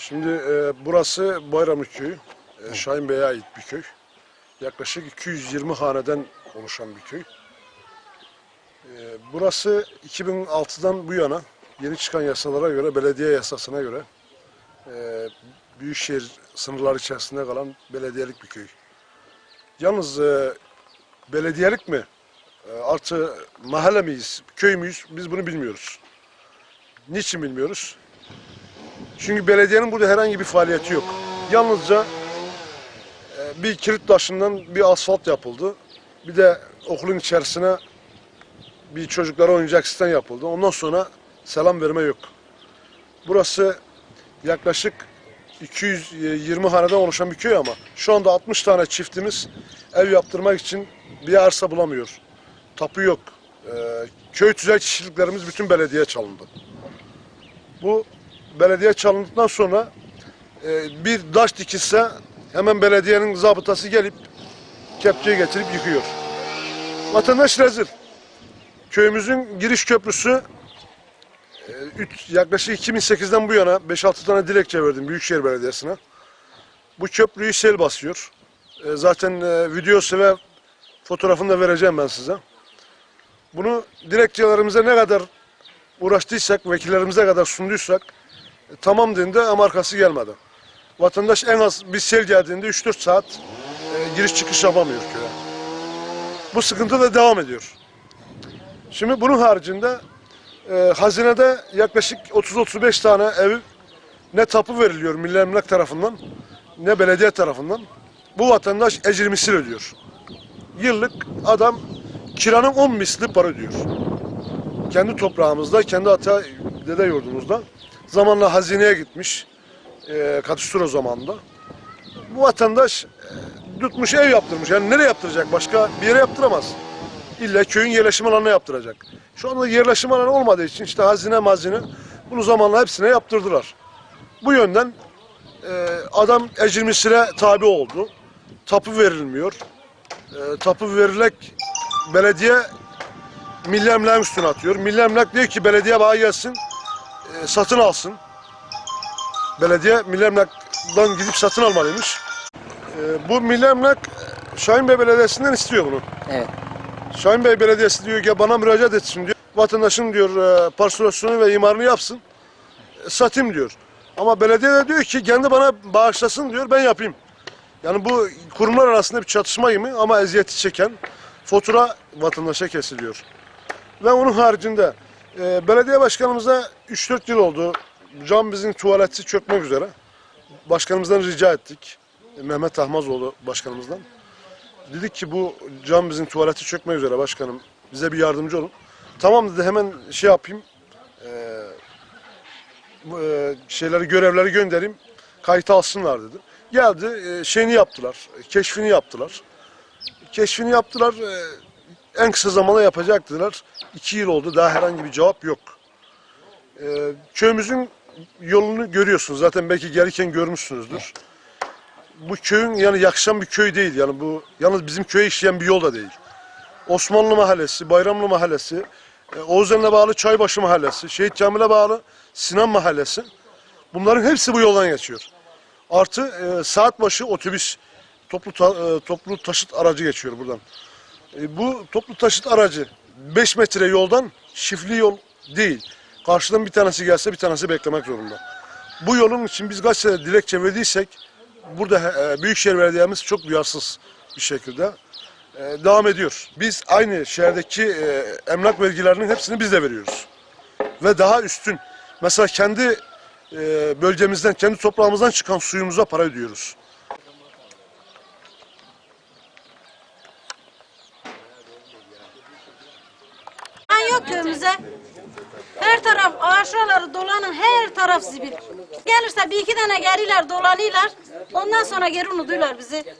Şimdi burası Bayramlı Köyü. Şahin Bey'e ait bir köy. Yaklaşık 220 haneden oluşan bir köy. Burası 2006'dan bu yana yeni çıkan yasalara göre, belediye yasasına göre büyükşehir sınırları içerisinde kalan belediyelik bir köy. Yalnız belediyelik mi? Artı mahalle miyiz, köy müyüz? Biz bunu bilmiyoruz. Niçin bilmiyoruz? Çünkü belediyenin burada herhangi bir faaliyeti yok. Yalnızca bir kilit taşından bir asfalt yapıldı. Bir de okulun içerisine bir çocuklara oyuncak sistem yapıldı. Ondan sonra selam verme yok. Burası yaklaşık 220 haneden oluşan bir köy ama şu anda 60 tane çiftimiz ev yaptırmak için bir arsa bulamıyor. Tapu yok. Köy tüzel kişiliklerimiz bütün belediye çalındı. Bu belediye çalındıktan sonra bir taş dikilse hemen belediyenin zabıtası gelip kepçeyi getirip yıkıyor. Vatandaş rezil. Köyümüzün giriş köprüsü yaklaşık 2008'den bu yana 5-6 tane dilekçe verdim Büyükşehir Belediyesi'ne. Bu köprüyü sel basıyor. Zaten videosu ve fotoğrafını da vereceğim ben size. Bunu dilekçelerimize ne kadar uğraştıysak, vekillerimize kadar sunduysak tamam dendi ama arkası gelmedi. Vatandaş en az bir sel geldiğinde 3-4 saat giriş çıkış yapamıyor köye. Bu sıkıntı da devam ediyor. Şimdi bunun haricinde hazinede yaklaşık 30-35 tane ev ne tapu veriliyor Milli Emlak tarafından ne belediye tarafından. Bu vatandaş ecir misil ödüyor. Yıllık adam kiranın 10 misli para ödüyor. Kendi toprağımızda, kendi ata dede yurdumuzda. Zamanla hazineye gitmiş, Katüstüro zamanında. Bu vatandaş tutmuş ev yaptırmış. Yani nereye yaptıracak? Başka bir yere yaptıramaz. İlla köyün yerleşim alanına yaptıracak. Şu anda yerleşim alanı olmadığı için işte hazine bunu zamanla hepsine yaptırdılar. Bu yönden adam ecir misile tabi oldu. Tapu verilmiyor. Tapu verilek belediye Milli Emlak'ın üstüne atıyor. Milli Emlak diyor ki belediye bana gelsin satın alsın. Belediye Milli Emlak'dan gidip satın almalıymış. Bu Milli Emlak Şahin Bey Belediyesi'nden istiyor bunu. Evet. Şahin Bey Belediyesi diyor ki bana müracaat etsin diyor. Vatandaşın diyor parselasyonu ve imarını yapsın. Satayım diyor. Ama belediye de diyor ki kendi bana bağışlasın diyor ben yapayım. Yani bu kurumlar arasında bir çatışma gibi ama eziyeti çeken fatura vatandaşa kesiliyor. Ve onun haricinde belediye başkanımıza 3-4 yıl oldu. Camimizin tuvaleti çökmek üzere. Başkanımızdan rica ettik. Mehmet Ahmazoğlu başkanımızdan. Dedik ki bu camimizin tuvaleti çökmek üzere başkanım. Bize bir yardımcı olun. Tamam dedi hemen şey yapayım. Görevleri göndereyim. Kayıt alsınlar dedi. Geldi şeyini yaptılar. Keşfini yaptılar. Keşfini yaptılar. En kısa zamanda yapacaktılar. 2 yıl oldu. Daha herhangi bir cevap yok. Köyümüzün yolunu görüyorsunuz. Zaten belki gelirken görmüşsünüzdür. Bu köyün yani yakışan bir köy değil. Yani bu yalnız bizim köye işleyen bir yol da değil. Osmanlı Mahallesi, Bayramlı Mahallesi, Oğuzhan'a bağlı Çaybaşı Mahallesi, Şehit Camii'ne bağlı Sinan Mahallesi. Bunların hepsi bu yoldan geçiyor. Artı saat başı otobüs, toplu taşıt aracı geçiyor buradan. Bu toplu taşıt aracı 5 metre yoldan şifreli yol değil. Karşıdan bir tanesi gelse bir tanesi beklemek zorunda. Bu yolun için biz kaç sene dilekçe verdiysek burada Büyükşehir Belediye'miz çok duyarsız bir şekilde devam ediyor. Biz aynı şehirdeki emlak vergilerinin hepsini biz de veriyoruz. Ve daha üstün. Mesela kendi bölgemizden, kendi toprağımızdan çıkan suyumuza para ödüyoruz. Yok köyümüze. Her taraf ağaçları dolanın, her taraf zibil. Gelirse bir iki tane geriler dolanıyorlar. Ondan sonra geri unutuyorlar bizi.